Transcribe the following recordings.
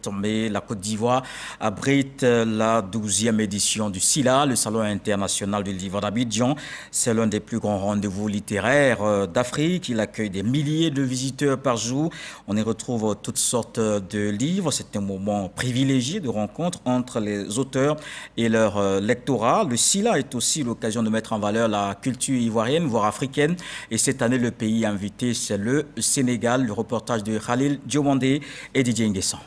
27 mai, la Côte d'Ivoire abrite la 12e édition du SILA, le Salon international du livre d'Abidjan. C'est l'un des plus grands rendez-vous littéraires d'Afrique. Il accueille des milliers de visiteurs par jour. On y retrouve toutes sortes de livres. C'est un moment privilégié de rencontre entre les auteurs et leur lectorat. Le SILA est aussi l'occasion de mettre en valeur la culture ivoirienne, voire africaine. Et cette année, le pays invité, c'est le Sénégal. Le reportage de Khalil Diomandé et Didier Nguessan.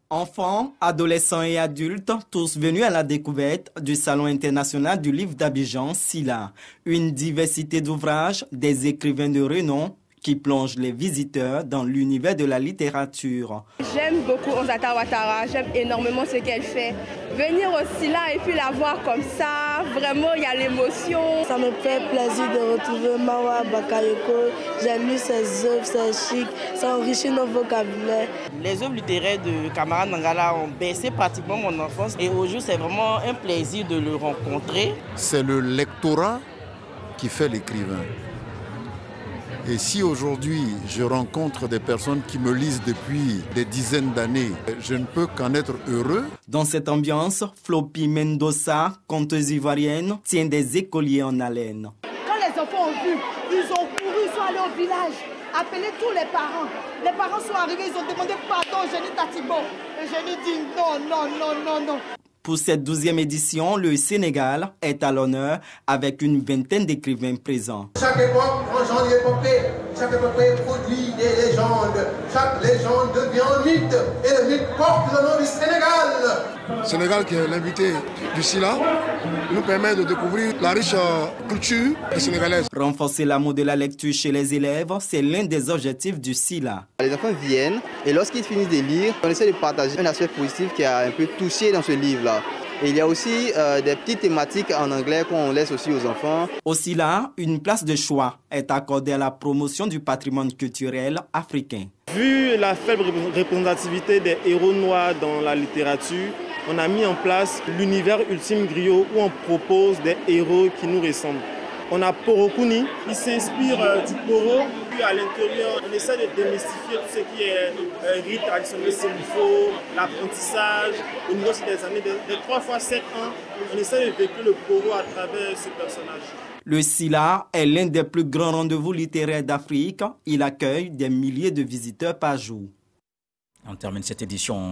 Enfants, adolescents et adultes, tous venus à la découverte du Salon international du livre d'Abidjan, SILA. Une diversité d'ouvrages, des écrivains de renom qui plongent les visiteurs dans l'univers de la littérature. J'aime beaucoup Onziata Ouattara, j'aime énormément ce qu'elle fait. Venir au SILA et puis la voir comme ça, vraiment il y a l'émotion. Ça me fait plaisir de retrouver Mawa Bakayoko. J'aime lu ses œuvres, c'est chic, ça enrichit notre vocabulaire. Les œuvres littéraires de Camara Nangala ont bercé pratiquement mon enfance et aujourd'hui c'est vraiment un plaisir de le rencontrer. C'est le lectorat qui fait l'écrivain. Et si aujourd'hui je rencontre des personnes qui me lisent depuis des dizaines d'années, je ne peux qu'en être heureux. Dans cette ambiance, Floppy Mendoza, conteuse ivoirienne, tient des écoliers en haleine. Quand les enfants ont vu, ils ont couru, ils sont allés au village, appelé tous les parents. Les parents sont arrivés, ils ont demandé pardon au génie Tatibo. Le génie dit non, non, non, non, non. Pour cette 12e édition, le Sénégal est à l'honneur avec une vingtaine d'écrivains présents. Chaque époque engendre une épopée, chaque épopée produit des légendes, chaque légende devient un mythe et le mythe porte le nom du Sénégal. Le Sénégal, qui est l'invité du SILA, nous permet de découvrir la riche culture sénégalaise. Renforcer l'amour de la lecture chez les élèves, c'est l'un des objectifs du SILA. Les enfants viennent et lorsqu'ils finissent de lire, on essaie de partager un aspect positif qui a un peu touché dans ce livre-là. Et il y a aussi des petites thématiques en anglais qu'on laisse aussi aux enfants. Au SILA, une place de choix est accordée à la promotion du patrimoine culturel africain. Vu la faible représentativité des héros noirs dans la littérature, on a mis en place l'univers ultime griot où on propose des héros qui nous ressemblent. On a Porokuni, qui s'inspire du Poro, puis à l'intérieur, on essaie de démystifier tout ce qui est rite traditionnel, Sémifo, l'apprentissage. Au niveau des années de 3 fois 7 ans, on essaie de véhiculer le Poro à travers ce personnage. Le SILA est l'un des plus grands rendez-vous littéraires d'Afrique. Il accueille des milliers de visiteurs par jour. On termine cette édition.